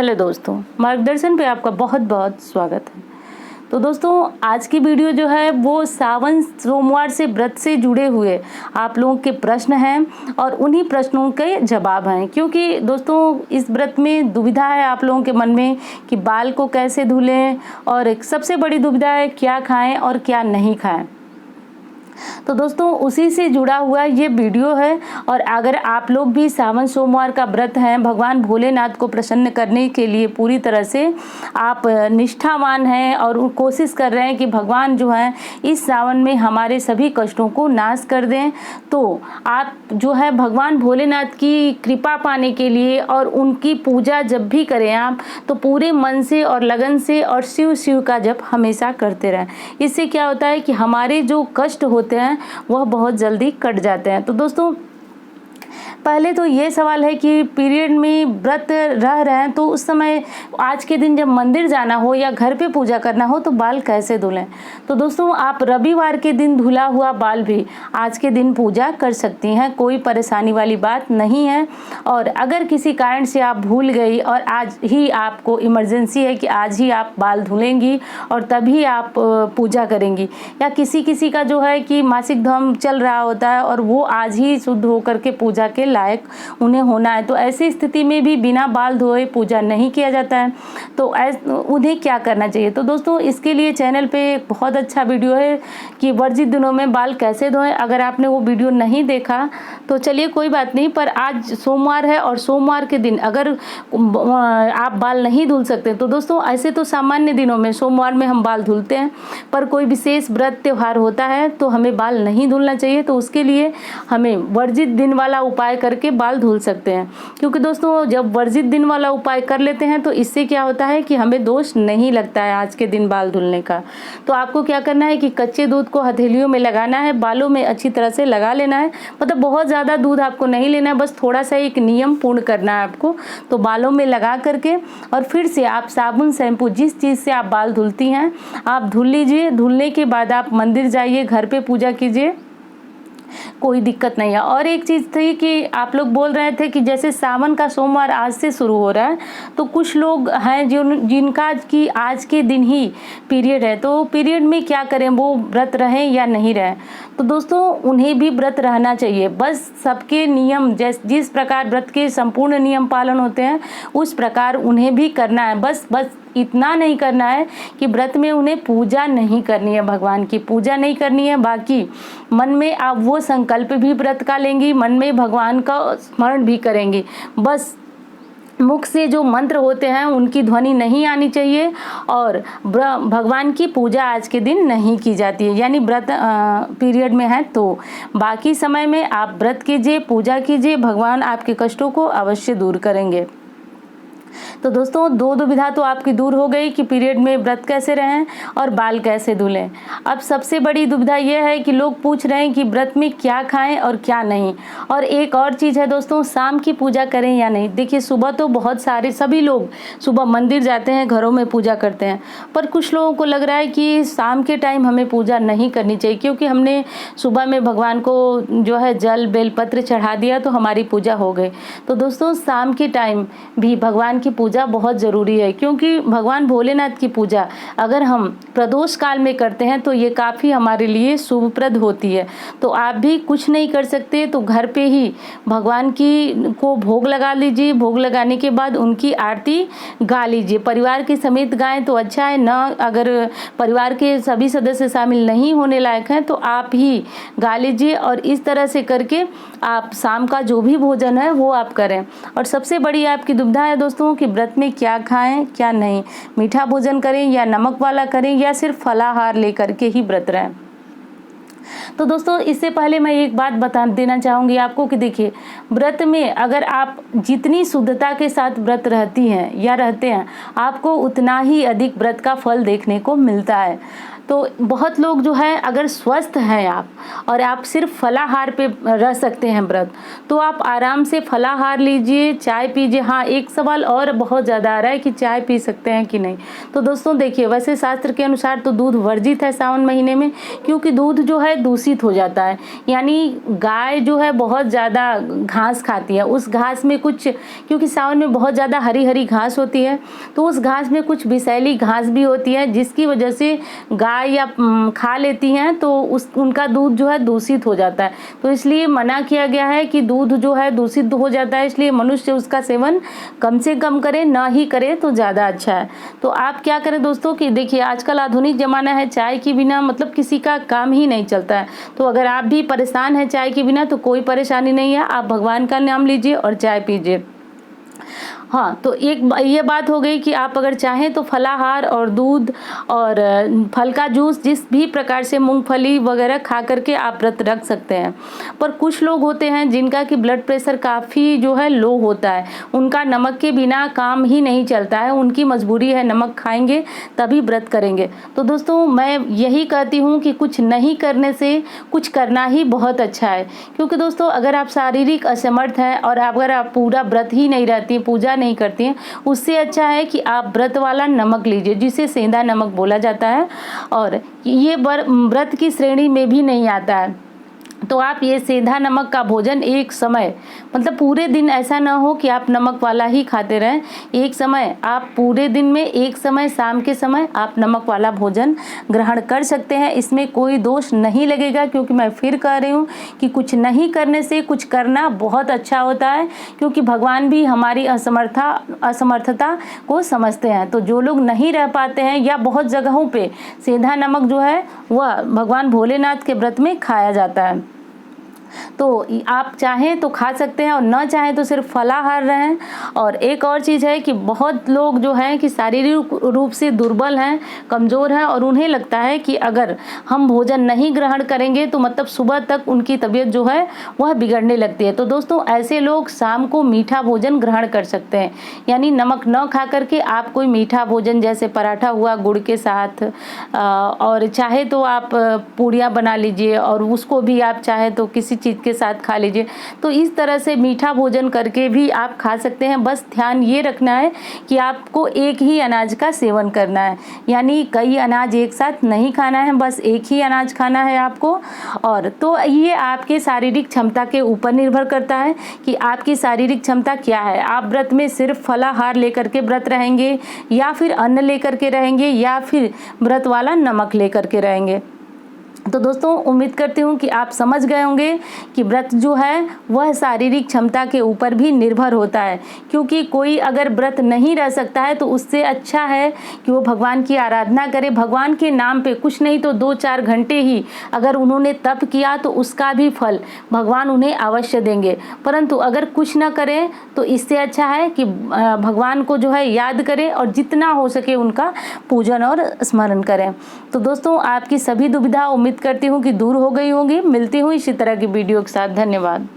Hello दोस्तों, मार्गदर्शन पे आपका बहुत बहुत स्वागत है। तो दोस्तों, आज की वीडियो जो है वो सावन सोमवार से व्रत से जुड़े हुए आप लोगों के प्रश्न हैं और उन्हीं प्रश्नों के जवाब हैं। क्योंकि दोस्तों, इस व्रत में दुविधा है आप लोगों के मन में कि बाल को कैसे धुलें, और एक सबसे बड़ी दुविधा है क्या खाएं और क्या नहीं खाएं। तो दोस्तों, उसी से जुड़ा हुआ ये वीडियो है। और अगर आप लोग भी सावन सोमवार का व्रत हैं, भगवान भोलेनाथ को प्रसन्न करने के लिए पूरी तरह से आप निष्ठावान हैं और कोशिश कर रहे हैं कि भगवान जो है इस सावन में हमारे सभी कष्टों को नाश कर दें, तो आप जो है भगवान भोलेनाथ की कृपा पाने के लिए और उनकी पूजा जब भी करें आप, तो पूरे मन से और लगन से और शिव शिव का जप हमेशा करते रहें। इससे क्या होता है कि हमारे जो कष्ट होते हैं वह बहुत जल्दी कट जाते हैं। तो दोस्तों, पहले तो ये सवाल है कि पीरियड में व्रत रह रहे हैं तो उस समय आज के दिन जब मंदिर जाना हो या घर पे पूजा करना हो तो बाल कैसे धुलें। तो दोस्तों, आप रविवार के दिन धुला हुआ बाल भी आज के दिन पूजा कर सकती हैं, कोई परेशानी वाली बात नहीं है। और अगर किसी कारण से आप भूल गई और आज ही आपको इमरजेंसी है कि आज ही आप बाल धुलेंगी और तभी आप पूजा करेंगी, या किसी किसी का जो है कि मासिक धर्म चल रहा होता है और वो आज ही शुद्ध होकर के पूजा के लायक उन्हें होना है, तो ऐसी स्थिति में भी बिना बाल धोए पूजा नहीं किया जाता है। तो उन्हें क्या करना चाहिए। तो दोस्तों, इसके लिए चैनल पे एक बहुत अच्छा वीडियो है कि वर्जित दिनों में बाल कैसे धोएं। अगर आपने वो वीडियो नहीं देखा तो चलिए कोई बात नहीं, पर आज सोमवार है और सोमवार के दिन अगर आप बाल नहीं धुल सकते तो दोस्तों, ऐसे तो सामान्य दिनों में सोमवार में हम बाल धुलते हैं, पर कोई विशेष व्रत त्यौहार होता है तो हमें बाल नहीं धुलना चाहिए। तो उसके लिए हमें वर्जित दिन वाला उपाय करके बाल धुल सकते हैं। क्योंकि दोस्तों, जब वर्जित दिन वाला उपाय कर लेते हैं तो इससे क्या होता है कि हमें दोष नहीं लगता है आज के दिन बाल धुलने का। तो आपको क्या करना है कि कच्चे दूध को हथेलियों में लगाना है, बालों में अच्छी तरह से लगा लेना है। मतलब बहुत ज़्यादा दूध आपको नहीं लेना है, बस थोड़ा सा एक नियम पूर्ण करना है आपको। तो बालों में लगा करके और फिर से आप साबुन शैम्पू जिस चीज़ से आप बाल धुलती हैं आप धुल लीजिए। धुलने के बाद आप मंदिर जाइए, घर पे पूजा कीजिए, कोई दिक्कत नहीं है। और एक चीज़ थी कि आप लोग बोल रहे थे कि जैसे सावन का सोमवार आज से शुरू हो रहा है, तो कुछ लोग हैं जिनका कि आज के दिन ही पीरियड है, तो पीरियड में क्या करें, वो व्रत रहें या नहीं रहें। तो दोस्तों, उन्हें भी व्रत रहना चाहिए। बस सबके नियम जिस प्रकार व्रत के संपूर्ण नियम पालन होते हैं उस प्रकार उन्हें भी करना है। बस इतना नहीं करना है कि व्रत में उन्हें पूजा नहीं करनी है, भगवान की पूजा नहीं करनी है। बाकी मन में आप वो संकल्प भी व्रत का लेंगी, मन में भगवान का स्मरण भी करेंगी। बस मुख से जो मंत्र होते हैं उनकी ध्वनि नहीं आनी चाहिए और भगवान की पूजा आज के दिन नहीं की जाती है, यानी व्रत पीरियड में है। तो बाकी समय में आप व्रत कीजिए, पूजा कीजिए, भगवान आपके कष्टों को अवश्य दूर करेंगे। तो दोस्तों, दो दुविधा तो आपकी दूर हो गई कि पीरियड में व्रत कैसे रहें और बाल कैसे धुलें। अब सबसे बड़ी दुविधा यह है कि लोग पूछ रहे हैं कि व्रत में क्या खाएं और क्या नहीं। और एक और चीज़ है दोस्तों, शाम की पूजा करें या नहीं। देखिए, सुबह तो बहुत सारे सभी लोग सुबह मंदिर जाते हैं, घरों में पूजा करते हैं, पर कुछ लोगों को लग रहा है कि शाम के टाइम हमें पूजा नहीं करनी चाहिए, क्योंकि हमने सुबह में भगवान को जो है जल बेलपत्र चढ़ा दिया तो हमारी पूजा हो गई। तो दोस्तों, शाम के टाइम भी भगवान की पूजा बहुत ज़रूरी है, क्योंकि भगवान भोलेनाथ की पूजा अगर हम प्रदोष काल में करते हैं तो ये काफ़ी हमारे लिए शुभप्रद होती है। तो आप भी कुछ नहीं कर सकते तो घर पे ही भगवान को भोग लगा लीजिए। भोग लगाने के बाद उनकी आरती गा लीजिए, परिवार के समेत गाएं तो अच्छा है ना। अगर परिवार के सभी सदस्य शामिल नहीं होने लायक हैं तो आप ही गा लीजिए। और इस तरह से करके आप शाम का जो भी भोजन है वो आप करें। और सबसे बड़ी आपकी दुविधा है दोस्तों कि व्रत में क्या खाएं क्या नहीं, मीठा भोजन करें या नमक वाला करें या सिर्फ फलाहार लेकर के ही व्रत रहें। तो दोस्तों, इससे पहले मैं एक बात बता देना चाहूँगी आपको कि देखिए, व्रत में अगर आप जितनी शुद्धता के साथ व्रत रहती हैं या रहते हैं, आपको उतना ही अधिक व्रत का फल देखने को मिलता है। तो बहुत लोग जो है अगर स्वस्थ हैं आप और आप सिर्फ फलाहार पे रह सकते हैं व्रत, तो आप आराम से फलाहार लीजिए, चाय पीजिए। हाँ, एक सवाल और बहुत ज़्यादा आ रहा है कि चाय पी सकते हैं कि नहीं। तो दोस्तों देखिए, वैसे शास्त्र के अनुसार तो दूध वर्जित है सावन महीने में, क्योंकि दूध जो है दूषित हो जाता है। यानी गाय जो है बहुत ज़्यादा घास खाती है, उस घास में कुछ, क्योंकि सावन में बहुत ज़्यादा हरी हरी घास होती है, तो उस घास में कुछ विषैली घास भी होती है, जिसकी वजह से गाय या खा लेती हैं तो उनका दूध जो है दूषित हो जाता है। तो इसलिए मना किया गया है कि दूध जो है दूषित हो जाता है, इसलिए मनुष्य उसका सेवन कम से कम करे, ना ही करे तो ज़्यादा अच्छा है। तो आप क्या करें दोस्तों कि देखिए, आजकल आधुनिक ज़माना है, चाय के बिना मतलब किसी का काम ही नहीं चलता है। तो अगर आप भी परेशान हैं चाय के बिना, तो कोई परेशानी नहीं है, आप भगवान का नाम लीजिए और चाय पीजिए। हाँ, तो एक ये बात हो गई कि आप अगर चाहें तो फलाहार और दूध और फल का जूस, जिस भी प्रकार से मूंगफली वगैरह खा करके आप व्रत रख सकते हैं। पर कुछ लोग होते हैं जिनका कि ब्लड प्रेशर काफ़ी जो है लो होता है, उनका नमक के बिना काम ही नहीं चलता है, उनकी मजबूरी है, नमक खाएंगे तभी व्रत करेंगे। तो दोस्तों मैं यही कहती हूँ कि कुछ नहीं करने से कुछ करना ही बहुत अच्छा है। क्योंकि दोस्तों अगर आप शारीरिक असमर्थ हैं और अगर आप पूरा व्रत ही नहीं रहती, पूजा नहीं करती हैं, उससे अच्छा है कि आप व्रत वाला नमक लीजिए, जिसे सेंधा नमक बोला जाता है, और ये व्रत की श्रेणी में भी नहीं आता है। तो आप ये सेंधा नमक का भोजन एक समय, मतलब पूरे दिन ऐसा ना हो कि आप नमक वाला ही खाते रहें। एक समय आप पूरे दिन में एक समय, शाम के समय आप नमक वाला भोजन ग्रहण कर सकते हैं, इसमें कोई दोष नहीं लगेगा। क्योंकि मैं फिर कह रही हूँ कि कुछ नहीं करने से कुछ करना बहुत अच्छा होता है, क्योंकि भगवान भी हमारी असमर्थता को समझते हैं। तो जो लोग नहीं रह पाते हैं, या बहुत जगहों पे सेंधा नमक जो है वह भगवान भोलेनाथ के व्रत में खाया जाता है, तो आप चाहें तो खा सकते हैं और ना चाहें तो सिर्फ फलाहार रहें। और एक और चीज़ है कि बहुत लोग जो हैं कि शारीरिक रूप से दुर्बल हैं, कमज़ोर हैं, और उन्हें लगता है कि अगर हम भोजन नहीं ग्रहण करेंगे तो मतलब सुबह तक उनकी तबीयत जो है वह बिगड़ने लगती है। तो दोस्तों ऐसे लोग शाम को मीठा भोजन ग्रहण कर सकते हैं, यानी नमक न खा करके आप कोई मीठा भोजन, जैसे पराठा हुआ गुड़ के साथ, और चाहे तो आप पूड़ियाँ बना लीजिए और उसको भी आप चाहे तो किसी चीज़ के साथ खा लीजिए। तो इस तरह से मीठा भोजन करके भी आप खा सकते हैं। बस ध्यान ये रखना है कि आपको एक ही अनाज का सेवन करना है, यानी कई अनाज एक साथ नहीं खाना है, बस एक ही अनाज खाना है आपको। और तो ये आपके शारीरिक क्षमता के ऊपर निर्भर करता है कि आपकी शारीरिक क्षमता क्या है। आप व्रत में सिर्फ फलाहार लेकर के व्रत रहेंगे, या फिर अन्न लेकर के रहेंगे, या फिर व्रत वाला नमक लेकर के रहेंगे। तो दोस्तों उम्मीद करती हूँ कि आप समझ गए होंगे कि व्रत जो है वह शारीरिक क्षमता के ऊपर भी निर्भर होता है। क्योंकि कोई अगर व्रत नहीं रह सकता है तो उससे अच्छा है कि वो भगवान की आराधना करे, भगवान के नाम पे कुछ नहीं तो 2-4 घंटे ही अगर उन्होंने तप किया तो उसका भी फल भगवान उन्हें अवश्य देंगे। परंतु अगर कुछ ना करें तो इससे अच्छा है कि भगवान को जो है याद करें और जितना हो सके उनका पूजन और स्मरण करें। तो दोस्तों आपकी सभी दुविधा उम्मीद करती हूँ कि दूर हो गई होंगी। मिलती हूँ इसी तरह की वीडियो के साथ। धन्यवाद।